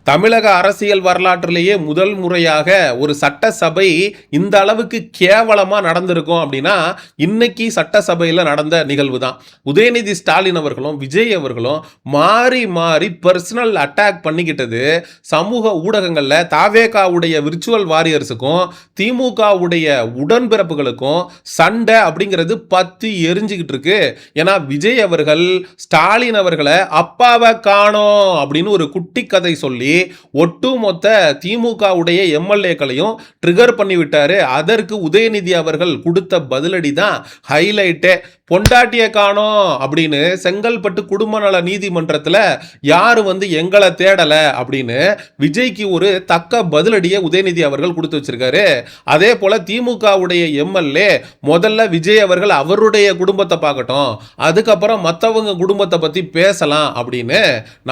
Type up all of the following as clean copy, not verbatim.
தமிழக அரசியல் வரலாற்றிலேயே முதல் முறையாக ஒரு சட்டசபை இந்த அளவுக்கு கேவலமா நடந்திருக்கும் அப்படின்னா இன்னைக்கு சட்டசபையில் நடந்த நிகழ்வு தான். உதயநிதி ஸ்டாலின் அவர்களும் விஜய் அவர்களும் மாறி மாறி பர்சனல் அட்டாக் பண்ணிக்கிட்டது சமூக ஊடகங்களில் தாவேகாவுடைய விர்ச்சுவல் வாரியர்ஸுக்கும் திமுகவுடைய உடன்பிறப்புகளுக்கும் சண்டை அப்படிங்கிறது பத்தி எரிஞ்சுக்கிட்டு இருக்கு. ஏன்னா விஜய் அவர்கள் ஸ்டாலின் அவர்களை அப்பாவை காணோம் அப்படின்னு ஒரு குட்டி கதை சொல்லி ஒட்டுமொத்த திமுகவுடைய எம்எல்ஏக்களையும் ட்ரிகர் பண்ணி விட்டாரு. அதற்கு உதயநிதி அவர்கள் கொடுத்த பதிலடி தான் ஹைலைட்டே. பொண்டாட்டிய காணோம் அப்படின்னு செங்கல்பட்டு குடும்ப நல நீதிமன்றத்தில் யாரு எங்களை தேடல அப்படின்னு விஜய்க்கு ஒரு தக்க பதிலடியை உதயநிதி அவர்கள் கொடுத்து வச்சிருக்காரு. அதே போல திமுகவுடைய எம்எல்ஏ முதல்ல விஜய் அவர்கள் அவருடைய குடும்பத்தை பார்க்கட்டும், அதுக்கப்புறம் மற்றவங்க குடும்பத்தை பத்தி பேசலாம் அப்படின்னு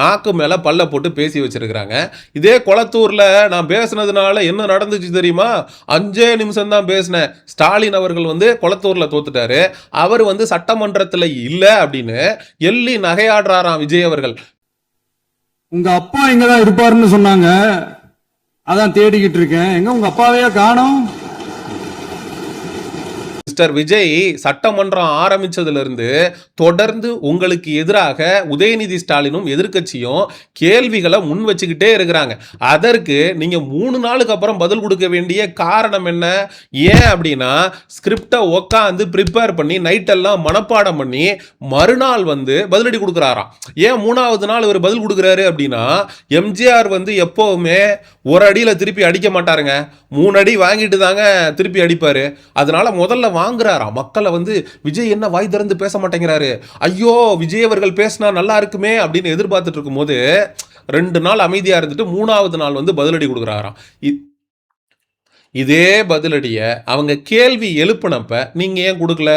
நாக்கு மேல பல்ல போட்டு பேசி வச்சிருக்கிறாங்க. இதே கொளத்தூர்ல நான் பேசினதுனால என்ன நடந்துச்சு தெரியுமா? 5 நிமிஷம் தான் பேசினேன். ஸ்டாலின் அவர்கள் கொளத்தூர்ல தோத்துட்டாரு. அவர் சட்டமன்றத்தில் இல்ல அப்படின்னு எள்ளி நகையாடுறாராம் விஜய் அவர்கள். உங்க அப்பா இங்கதான் இருப்பாருன்னு சொன்னாங்க, அதான் தேடிக்கிட்டு இருக்கேன். எங்க உங்க அப்பாவையா காணோம்? மிஸ்டர் விஜய் சட்டமன்றம் ஆரம்பிச்சதிலிருந்து தொடர்ந்து உங்களுக்கு எதிராக உதயநிதி ஸ்டாலினும் எதிர்க்கட்சியும் கேள்விகளை முன் வச்சுக்கிட்டே இருக்கிறாங்க. அதற்கு நீங்க 3 நாளுக்கு அப்புறம் பதில் கொடுக்க வேண்டிய காரணம் என்ன? ஏன் அப்படின்னா ஸ்கிரிப்டை உட்காந்து ப்ரிப்பேர் பண்ணி நைட்டெல்லாம் மனப்பாடம் பண்ணி மறுநாள் பதிலடி கொடுக்குறாராம். ஏன் 3வது நாள் இவர் பதில் கொடுக்குறாரு அப்படின்னா எம்ஜிஆர் எப்பவுமே ஒரு அடியில் திருப்பி அடிக்க மாட்டாருங்க, 3 அடி வாங்கிட்டு தாங்க திருப்பி அடிப்பாரு. அதனால முதல்ல வாங்குறாராம் மக்களை. விஜய் என்ன வாய் திறந்து பேச மாட்டேங்கிறாரு, ஐயோ விஜய் அவர்கள் பேசினா நல்லா இருக்குமே அப்படின்னு எதிர்பார்த்துட்டு இருக்கும் போது 2 நாள் அமைதியா இருந்துட்டு 3வது நாள் பதிலடி கொடுக்குறாராம். இதே பதிலடிய அவங்க கேள்வி எழுப்புனப்ப நீங்க ஏன் கொடுக்கல?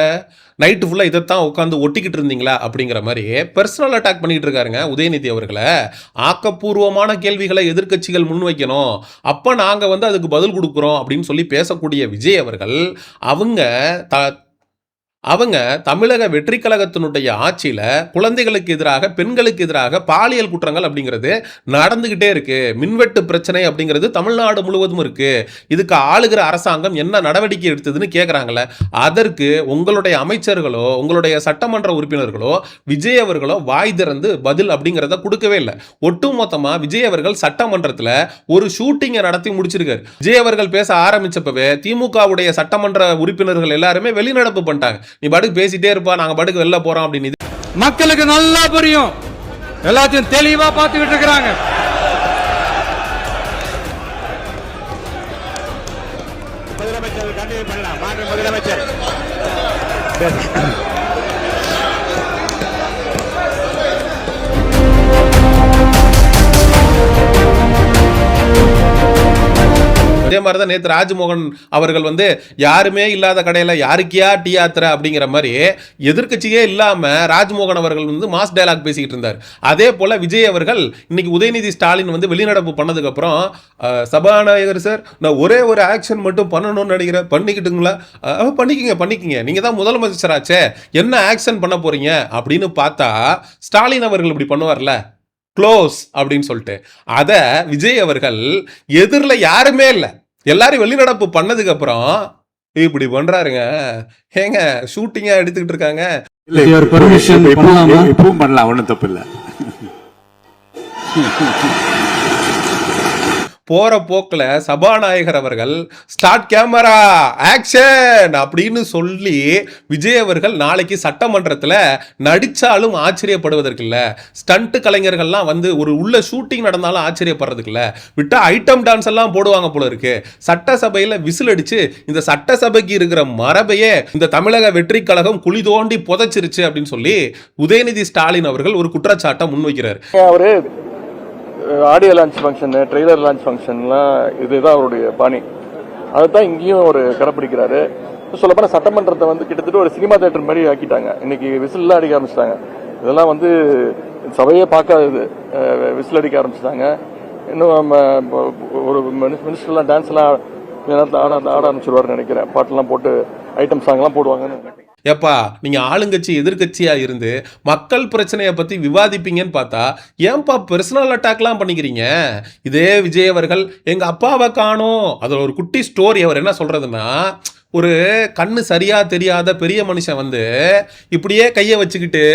நைட்டு ஃபுல்லாக இதைத்தான் உட்காந்து ஒட்டிக்கிட்டு இருந்தீங்களா அப்படிங்கிற மாதிரி பர்சனல் அட்டாக் பண்ணிட்டு இருக்காருங்க உதயநிதி அவர்களை. ஆக்கப்பூர்வமான கேள்விகளை எதிர்க்கட்சிகள் முன்வைக்கணும், அப்போ நாங்கள் அதுக்கு பதில் கொடுக்குறோம் அப்படின்னு சொல்லி பேசக்கூடிய விஜய் அவர்கள் அவங்க தமிழக வெற்றி கழகத்தினுடைய ஆட்சியில் குழந்தைகளுக்கு எதிராக பெண்களுக்கு எதிராக பாலியல் குற்றங்கள் அப்படிங்கிறது நடந்துகிட்டே இருக்கு. மின்வெட்டு பிரச்சனை அப்படிங்கிறது தமிழ்நாடு முழுவதும் இருக்கு. இதுக்கு ஆளுகிற அரசாங்கம் என்ன நடவடிக்கை எடுத்ததுன்னு கேட்குறாங்களே. அதற்கு உங்களுடைய அமைச்சர்களோ உங்களுடைய சட்டமன்ற உறுப்பினர்களோ விஜய் அவர்களோ வாய் திறந்து பதில் அப்படிங்கிறத கொடுக்கவே இல்லை. ஒட்டுமொத்தமாக விஜய் அவர்கள் சட்டமன்றத்தில் ஒரு ஷூட்டிங்கை நடத்தி முடிச்சிருக்காரு. விஜய் அவர்கள் பேச ஆரம்பிச்சப்பவே திமுகவுடைய சட்டமன்ற உறுப்பினர்கள் எல்லாருமே வெளிநடப்பு பண்ணிட்டாங்க. நீ பாட்டுக்கு பேசிட்டே இருப்பா, நாங்க பாட்டுக்கு வெளில போறோம் அப்படின்னு. மக்களுக்கு நல்லா புரியும், எல்லாத்தையும் தெளிவா பார்த்துக்கிட்டு இருக்கிறாங்க. முதலமைச்சர் கண்டிப்பா பண்ணலாம். மாண்பு முதலமைச்சர் அதே மாதிரி தான் நேற்று ராஜ்மோகன் அவர்கள் யாருமே இல்லாத கடையில் யாருக்கியா டீ ஆத்துற அப்படிங்கிற மாதிரி எதிர்க்கட்சியே இல்லாமல் ராஜ்மோகன் அவர்கள் மாஸ் டயலாக் பேசிக்கிட்டு இருந்தார். அதே போல் விஜய் அவர்கள் இன்னைக்கு உதயநிதி ஸ்டாலின் வெளிநடப்பு பண்ணதுக்கப்புறம் சபாநாயகர் சார் நான் ஒரே ஒரு ஆக்ஷன் மட்டும் பண்ணணும்னு நினைக்கிறேன், பண்ணிக்கிட்டுங்களா? பண்ணிக்கிங்க நீங்கள் தான் முதலமைச்சராச்சே, என்ன ஆக்ஷன் பண்ண போறீங்க அப்படின்னு பார்த்தா ஸ்டாலின் அவர்கள் இப்படி பண்ணுவார்ல, க்ளோஸ் அப்படின்னு சொல்லிட்டு. அதை விஜய் அவர்கள் எதிரில் யாருமே இல்லை, எல்லாரும் வெளிநடப்பு பண்ணதுக்கு அப்புறம் இப்படி பண்றாருங்க. ஏங்க ஷூட்டிங்கா எடுத்துக்கிட்டு இருக்காங்க. இப்பவும் பண்ணலாம், ஒன்றும் தப்பு இல்லை. போற போக்கில் சபாநாயகர் அவர்கள் ஸ்டார்ட் கேமரா ஆக்ஷன் அப்படின்னு சொல்லி விஜய் அவர்கள் நாளைக்கு சட்டமன்றத்தில் நடிச்சாலும் ஆச்சரியப்படுவதற்கு இல்லை. ஸ்டண்ட் கலைஞர்கள்லாம் ஒரு உள்ள ஷூட்டிங் நடந்தாலும் ஆச்சரியப்படுறதுக்கு இல்லை, விட்டா ஐட்டம் டான்ஸ் எல்லாம் போடுவாங்க போல இருக்கு. சட்டசபையில் விசில் அடிச்சு இந்த சட்டசபைக்கு இருக்கிற மரபையே இந்த தமிழக வெற்றி கழகம் குழி தோண்டி புதைச்சிருச்சு அப்படின்னு சொல்லி உதயநிதி ஸ்டாலின் அவர்கள் ஒரு குற்றச்சாட்டை முன்வைக்கிறார். Audio launch function, trailer launch ஃபங்க்ஷன்லாம் இதுதான் அவருடைய பாணி. அதுதான் இங்கேயும் ஒரு கடைப்பிடிக்கிறாரு. சொல்லப்போனால் சட்டமன்றத்தை கிட்டத்தட்ட ஒரு சினிமா தியேட்டர் மாதிரி ஆக்கிட்டாங்க. இன்னைக்கு விசில்லாம் அடிக்க ஆரம்பிச்சிட்டாங்க. இதெல்லாம் சபையே பார்க்காதது, விசில் அடிக்க ஆரம்பிச்சிட்டாங்க. இன்னும் ஒரு மினிஸ்டர்லாம் டான்ஸ்லாம் ஆட ஆரம்பிச்சிருவாருன்னு நினைக்கிறேன். பாட்டெல்லாம் போட்டு ஐட்டம் சாங்லாம் போடுவாங்கன்னு. ஏப்பா நீங்க ஆளுங்கட்சி எதிர்கட்சியா இருந்து மக்கள் பிரச்சனையை பத்தி விவாதிப்பீங்கன்னு பார்த்தா ஏன்பா பர்சனல் அட்டாக்லாம் பண்ணிக்கிறீங்க? இதே விஜய் அவர்கள் எங்க அப்பாவை காணோம், அதுல ஒரு குட்டி ஸ்டோரி. அவர் என்ன சொல்றதுன்னா, ஒரு கண்ணு சரியா தெரியாத பெரிய மனுஷன் வந்து இப்படியே கையை வச்சுக்கிட்டு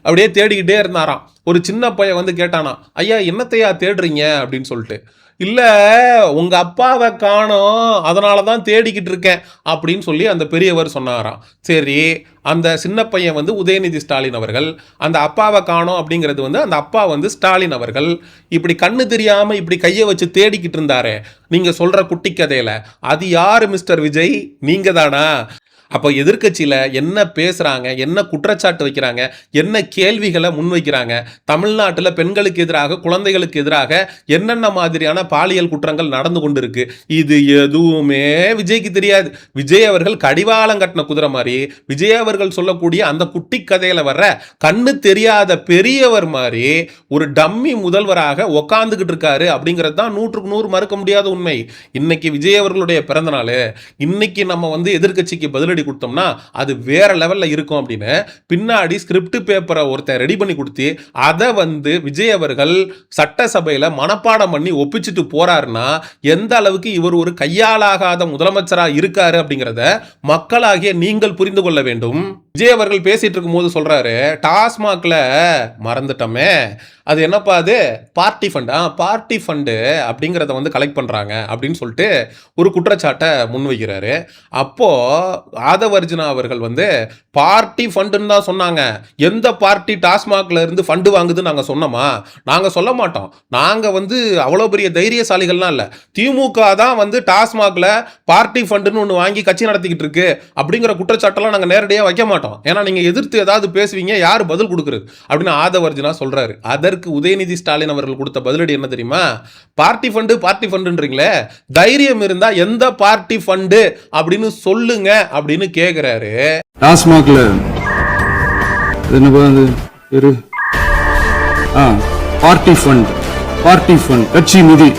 அப்படியே தேடிக்கிட்டே இருந்தாராம். ஒரு சின்ன பையன் வந்து கேட்டானா, ஐயா என்னத்தையா தேடுறீங்க அப்படின்னு சொல்லிட்டு. இல்ல உங்க அப்பாவை காணோம் அதனால தான் தேடிக்கிட்டு இருக்கேன் அப்படின்னு சொல்லி அந்த பெரியவர் சொன்னாராம். சரி, அந்த சின்ன பையன் வந்து உதயநிதி ஸ்டாலின் அவர்கள், அந்த அப்பாவை காணோம் அப்படிங்கிறது வந்து அந்த அப்பா வந்து ஸ்டாலின் அவர்கள். இப்படி கண்ணு தெரியாம இப்படி கையை வச்சு தேடிக்கிட்டு இருந்தாரே நீங்க சொல்ற குட்டி கதையில, அது யாரு மிஸ்டர் விஜய்? நீங்க தானா? அப்போ எதிர்க்கட்சியில் என்ன பேசுகிறாங்க, என்ன குற்றச்சாட்டு வைக்கிறாங்க, என்ன கேள்விகளை முன்வைக்கிறாங்க, தமிழ்நாட்டில் பெண்களுக்கு எதிராக குழந்தைகளுக்கு எதிராக என்னென்ன மாதிரியான பாலியல் குற்றங்கள் நடந்து கொண்டு இருக்கு, இது எதுவுமே விஜய்க்கு தெரியாது. விஜய் அவர்கள் கடிவாளம் கட்டின குதிரை மாதிரி விஜய் அவர்கள் சொல்லக்கூடிய அந்த குட்டி கதையில வர்ற கண்ணு தெரியாத பெரியவர் மாதிரி ஒரு டம்மி முதல்வராக உக்காந்துக்கிட்டு இருக்காரு அப்படிங்கிறது தான் 100க்கு 100 மறுக்க முடியாத உண்மை. இன்னைக்கு விஜய் அவர்களுடைய பிறந்த நாள், இன்னைக்கு நம்ம வந்து எதிர்க்கட்சிக்கு பதிலடி கொடுத்தோம்னா அது வேற லெவல்ல இருக்கும் அப்படின்னு பின்னாடி ஸ்கிரிப்ட் பேப்பரை ஒருத்தர் ரெடி பண்ணி கொடுத்து அதை வந்து விஜய் அவர்கள் சட்டசபையில மனப்பாடம் பண்ணி ஒப்பிச்சுட்டு போறாருன்னா எந்த அளவுக்கு இவர் ஒரு கையாளாகாத முதலமைச்சரா இருக்காரு அப்படிங்கிறத மக்களாகிய நீங்கள் புரிந்து கொள்ள வேண்டும். விஜய் அவர்கள் பேசிட்டு இருக்கும் போது சொல்றாரு, டாஸ்மாக்ல மறந்துட்டோமே, அது என்னப்பா அது பார்ட்டி ஃபண்ட், பார்ட்டி ஃபண்டு அப்படிங்கிறத வந்து கலெக்ட் பண்றாங்க அப்படின்னு சொல்லிட்டு ஒரு குற்றச்சாட்டை முன்வைக்கிறாரு. அப்போ ஆதவர்ஜுனா அவர்கள் வந்து பார்ட்டி ஃபண்டுன்னு தான் சொன்னாங்க. எந்த பார்ட்டி டாஸ்மாக்ல இருந்து ஃபண்டு வாங்குதுன்னு நாங்கள் சொன்னோமா? நாங்கள் சொல்ல மாட்டோம். நாங்கள் வந்து அவ்வளோ பெரிய தைரியசாலிகள்லாம் இல்லை. திமுக தான் வந்து டாஸ்மாக்ல பார்ட்டி ஃபண்டுன்னு ஒன்று வாங்கி கட்சி நடத்திக்கிட்டு இருக்கு அப்படிங்கிற குற்றச்சாட்டெல்லாம் நாங்கள் நேரடியாக வைக்க மாட்டோம். ஏன்னா நீங்கள் எதிர்த்து ஏதாவது பேசுவீங்க, யார் பதில் கொடுக்குறது அப்படின்னு ஆதவர்ஜுனா சொல்றாரு. அதற்கு உதயநிதி ஸ்டாலின் அவர்கள் கொடுத்த பதிலடி என்ன தெரியுமா? பார்ட்டி ஃபண்டுன்றீங்களே, தைரியம் இருந்தா எந்த பார்ட்டி ஃபண்டு அப்படின்னு சொல்லுங்க அப்படின்னு கேக்குறாரு. டாஸ்மாக்ல பார்ட்டி ஃபண்ட் கட்சி நிதி.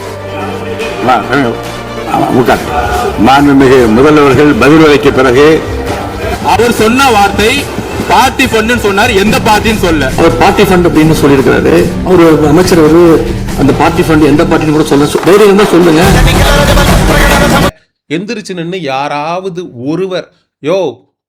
மாண்புமிகு முதல்வர்கள் பதில் அளிக்க பிறகு அவர் சொன்ன வார்த்தை பார்ட்டி ஃபண்ட் சொன்னார், எந்த பார்ட்டின்னு சொல்ல. அவர் பார்ட்டி ஃபண்ட் அப்படின்னு சொல்லியிருக்கிறாரு. அவர் அமைச்சர் அந்த பார்ட்டி ஃபண்ட் எந்த பார்ட்டின்னு கூட சொல்ல தைரியம் தான் சொல்லுங்க. எந்திரிச்சு நின்று யாராவது ஒருவர், யோ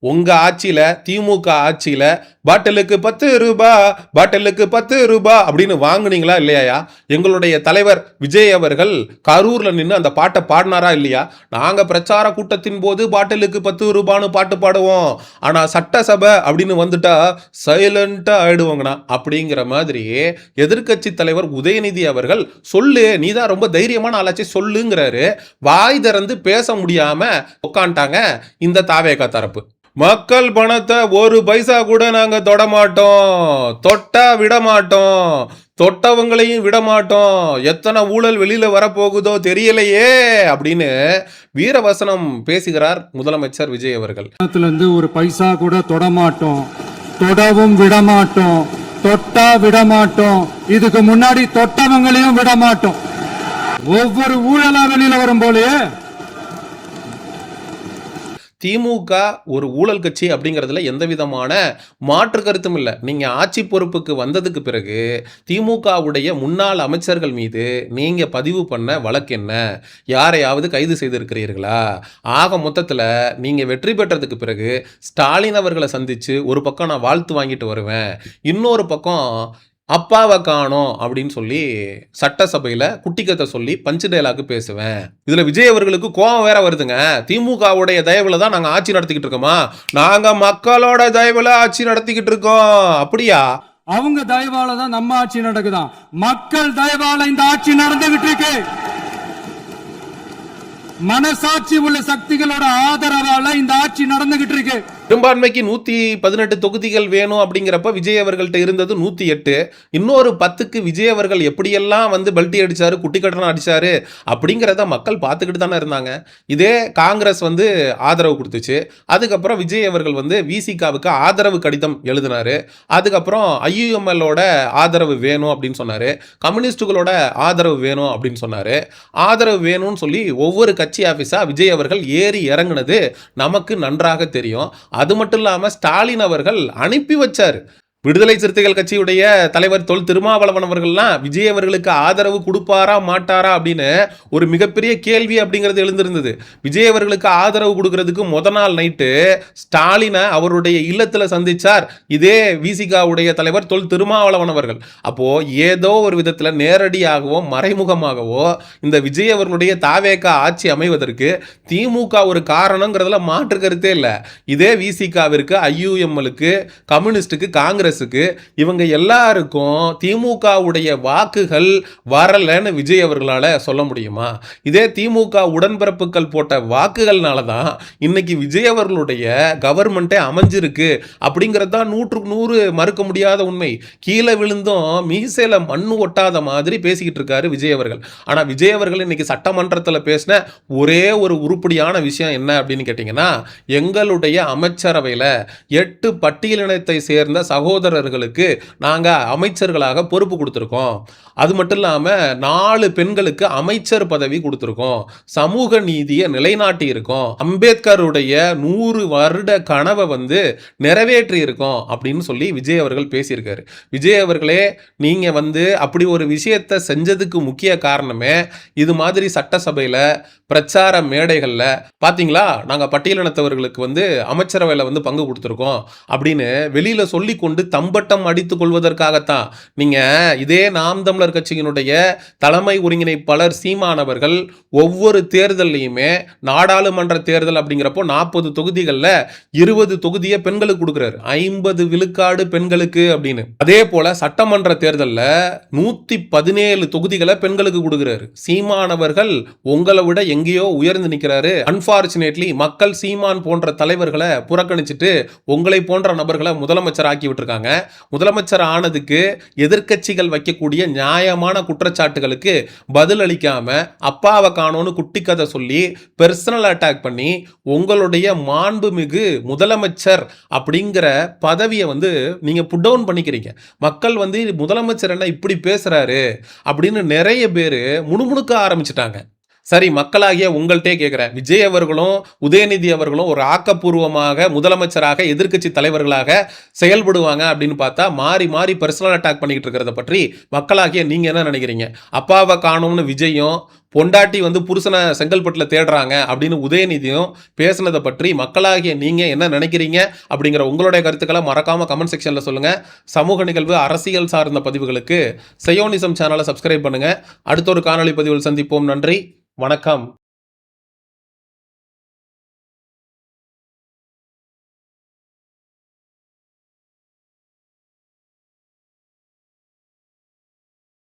உங்க ஆட்சியில திமுக ஆட்சியில பாட்டிலுக்கு 10 ரூபாய், பாட்டிலுக்கு 10 ரூபாய் அப்படின்னு வாங்குனீங்களா இல்லையா? எங்களுடைய தலைவர் விஜய் அவர்கள் கரூர்ல நின்று அந்த பாட்டை பாடினாரா இல்லையா? நாங்க பிரச்சார கூட்டத்தின் போது பாட்டிலுக்கு 10 ரூபான்னு பாட்டு பாடுவோம், ஆனா சட்டசபை அப்படின்னு வந்துட்டா சைலண்டா ஆயிடுவாங்கண்ணா அப்படிங்கிற மாதிரி எதிர்க்கட்சி தலைவர் உதயநிதி அவர்கள் சொல்லு, நீதான் ரொம்ப தைரியமான ஆளாச்சே சொல்லுங்கிறாரு. வாய் திறந்து பேச முடியாம உட்காந்துட்டாங்க இந்த தாவேகா தரப்பு. மக்கள் பணத்தை ஒரு பைசா கூட நாங்க தொட மாட்டோம், தொட்டா விட மாட்டோம், தொட்டவங்களையும் விட மாட்டோம், எத்தனை ஊழல் வெளியில வரப்போகுதோ தெரியலையே அப்படின்னு வீரவசனம் பேசுகிறார் முதலமைச்சர் விஜய் அவர்கள். இருந்து ஒரு பைசா கூட தொட மாட்டோம், தொடவும் விட மாட்டோம், தொட்டா விட மாட்டோம், இதுக்கு முன்னாடி தொட்டவங்களையும் விட மாட்டோம். ஒவ்வொரு ஊழலா வெளியில வரும் போலயே திமுக ஒரு ஊழல் கட்சி அப்படிங்கிறதுல எந்த விதமான மாற்று கருத்தும் இல்லை. நீங்கள் ஆட்சி பொறுப்புக்கு வந்ததுக்கு பிறகு திமுகவுடைய முன்னாள் அமைச்சர்கள் மீது நீங்கள் பதிவு பண்ண வழக்கு என்ன? யாரையாவது கைது செய்திருக்கிறீர்களா? ஆக மொத்தத்தில் நீங்கள் வெற்றி பெற்றதுக்கு பிறகு ஸ்டாலின் அவர்களை சந்தித்து ஒரு பக்கம் நான் வாழ்த்து வாங்கிட்டு வருவேன், இன்னொரு பக்கம் அப்பாவை காணோம் அப்படின்னு சொல்லி சட்டசபையில் குட்டிக்கத்தை சொல்லி பஞ்சு டைலாக் பேசுவேன். இதில் விஜய் அவர்களுக்கு கோபம் வேற வருதுங்க. திமுகவுடைய தயவுல தான் நாங்கள் ஆட்சி நடத்திக்கிட்டு இருக்கோமா? நாங்கள் மக்களோட தயவுல ஆட்சி நடத்திக்கிட்டு இருக்கோம். அப்படியா? அவங்க தயவால தான் நம்ம ஆட்சி நடக்குதான். மக்கள் தயவால இந்த ஆட்சி நடந்துகிட்டு இருக்கு. மனசாட்சி உள்ள சக்திகளோட ஆதரவால இந்த ஆட்சி நடந்துகிட்டு இருக்கு. பெரும்பான்மைக்கு 118 தொகுதிகள் வேணும் அப்படிங்கிறப்ப விஜய் அவர்கள்ட்ட இருந்தது 108. இன்னொரு 10க்கு விஜய் அவர்கள் எப்படியெல்லாம் வந்து பல்ட்டி அடிச்சாரு, குட்டி கட்டணம் அடிச்சாரு அப்படிங்கிறத மக்கள் பார்த்துக்கிட்டு தானே இருந்தாங்க. இதே காங்கிரஸ் வந்து ஆதரவு கொடுத்துச்சு. அதுக்கப்புறம் விஜய் அவர்கள் வந்து விசிகாவுக்கு ஆதரவு கடிதம் எழுதினாரு. அதுக்கப்புறம் ஐயுஎம்எல்லோட ஆதரவு வேணும் அப்படின்னு சொன்னாரு, கம்யூனிஸ்டுகளோட ஆதரவு வேணும் அப்படின்னு சொன்னாரு. ஆதரவு வேணும்னு சொல்லி ஒவ்வொரு கட்சி ஆஃபீஸா விஜய் அவர்கள் ஏறி இறங்குனது நமக்கு நன்றாக தெரியும். அது மட்டும் இல்லாம ஸ்டாலின் அவர்கள் அனுப்பி வச்சாரு. விடுதலை சிறுத்தைகள் கட்சியுடைய தலைவர் தொல் திருமாவளவன் அவர்கள்லாம் விஜய் அவர்களுக்கு ஆதரவு கொடுப்பாரா மாட்டாரா அப்படின்னு ஒரு மிகப்பெரிய கேள்வி அப்படிங்கிறது எழுந்திருந்தது. விஜய் அவர்களுக்கு ஆதரவு கொடுக்கறதுக்கு முத நாள் நைட்டு ஸ்டாலினை அவருடைய இல்லத்துல சந்திச்சார் இதே விசிகாவுடைய தலைவர் தொல் திருமாவளவன் அவர்கள். அப்போ ஏதோ ஒரு விதத்துல நேரடியாகவோ மறைமுகமாகவோ இந்த விஜய் அவர்களுடைய தாவேகா ஆட்சி அமைவதற்கு திமுக ஒரு காரணங்கிறதுல மாற்று கருத்தே இல்லை. இதே விசிகாவிற்கு, ஐயுஎம்எலுக்கு, கம்யூனிஸ்டுக்கு, காங்கிரஸ் இவங்க எல்லாருக்கும் திமுகவுடைய வாக்குகள் வரலன்னு விஜய் அவர்களால சொல்ல முடியுமா? இதே திமுக உடன்பிறப்புகள் போட்ட வாக்குகள்னால தான் இன்னைக்கு விஜய் அவர்களுடைய கவர்மெண்டே அமைஞ்சிருக்கு அப்படிங்கிறது தான் 100% மறுக்க முடியாத உண்மை. கீழே விழுந்தும் மீசையில மண்ணு ஒட்டாத மாதிரி பேசிக்கிட்டு இருக்காரு விஜய் அவர்கள். ஆனா விஜய் அவர்கள் இன்னைக்கு சட்டமன்றத்தில் பேசின ஒரே ஒரு உருப்படியான விஷயம் என்ன அப்படின்னு கேட்டீங்கன்னா, எங்களுடைய அமைச்சரவையில் 8 பட்டியலினத்தை சேர்ந்த சகோதரர்களுக்கு நாங்க அமைச்சர்களாக பொறுப்பு கொடுத்திருக்கோம். அது மட்டும் இல்லாம 4 பெண்களுக்கு அமைச்சர் பதவி கொடுத்திருக்கோம். சமூக நீதியை நிலைநாட்டி இருக்கோம். அம்பேத்கருடைய 100 வருட கனவை நிறைவேற்றி இருக்கோம் அப்படின்னு சொல்லி விஜய் அவர்கள் பேசியிருக்காரு. விஜய் அவர்களே, நீங்க அப்படி ஒரு விஷயத்தை செஞ்சதுக்கு முக்கிய காரணமே இது மாதிரி சட்டசபையில பிரச்சார மேடைகள்ல பாத்தீங்களா, நாங்க பட்டியலினத்தவர்களுக்கு அமைச்சரவையில பங்கு கொடுத்திருக்கோம் அப்படின்னு வெளியில சொல்லி கொண்டு தம்பட்டம் அடித்துக் கொள்வதற்காகத்தான். நீங்க இதே நாம் தமிழர் கட்சியினுடைய தலைமை ஒருங்கிணைப்பாளர் சீமானவர்கள் ஒவ்வொரு தேர்தலையுமே, நாடாளுமன்ற தேர்தல் அப்படிங்கிறப்போ 40 தொகுதிகளில் 20 தொகுதியை பெண்களுக்கு கொடுக்கிறாரு, 50 விழுக்காடு பெண்களுக்கு அப்படின்னு. அதே போல சட்டமன்ற தேர்தலில் 117 தொகுதிகளை பெண்களுக்கு கொடுக்கிறாரு. சீமானவர்கள் உங்களை விட எங்கேயோ உயர்ந்து நிற்கிறாரு. அன்பார்ச்சுனேட்லி மக்கள் சீமான் போன்ற தலைவர்களை புறக்கணிச்சுட்டு உங்களை போன்ற நபர்களை முதலமைச்சர் ஆக்கி விட்டுருக்காங்க. முதலமைச்சர் ஆனதுக்கு எதிர்க்கட்சிகள் வைக்கக்கூடிய நியாயமான குற்றச்சாட்டுகளுக்கு பதில் அளிக்காம அப்பாவை காணோன்னு குட்டி கதை சொல்லி பெர்சனல் அட்டாக் பண்ணி உங்களுடைய மாண்புமிகு முதலமைச்சர் அப்படிங்கிற பதவியை நீங்க புட் டவுன் பண்ணிக்கிறீங்க. மக்கள் முதலமைச்சர் என்ன இப்படி பேசுறாரு அப்படின்னு நிறைய பேர் முணுமுணுக்க ஆரம்பிச்சிட்டாங்க. சரி, மக்களாகிய உங்கள்கிட்டே கேட்குறேன், விஜய் அவர்களும் உதயநிதி அவர்களும் ஒரு ஆக்கப்பூர்வமாக முதலமைச்சராக எதிர்க்கட்சி தலைவர்களாக செயல்படுவாங்க அப்படின்னு பார்த்தா மாறி மாறி பர்சனல் அட்டாக் பண்ணிக்கிட்டு இருக்கிறத பற்றி மக்களாகிய நீங்கள் என்ன நினைக்கிறீங்க? அப்பாவை காணும்னு விஜயும், பொண்டாட்டி புருஷனை செங்கல்பட்டில் தேடுறாங்க அப்படின்னு உதயநிதியும் பேசுனதை பற்றி மக்களாகிய நீங்கள் என்ன நினைக்கிறீங்க அப்படிங்கிற உங்களுடைய கருத்துக்களை மறக்காமல் கமெண்ட் செக்ஷனில் சொல்லுங்கள். சமூக நிகழ்வு, அரசியல் சார்ந்த பதிவுகளுக்கு செயோனிசம் சேனலை சப்ஸ்கிரைப் பண்ணுங்கள். அடுத்த ஒரு காணொலி பதிவில் சந்திப்போம். நன்றி, வணக்கம்.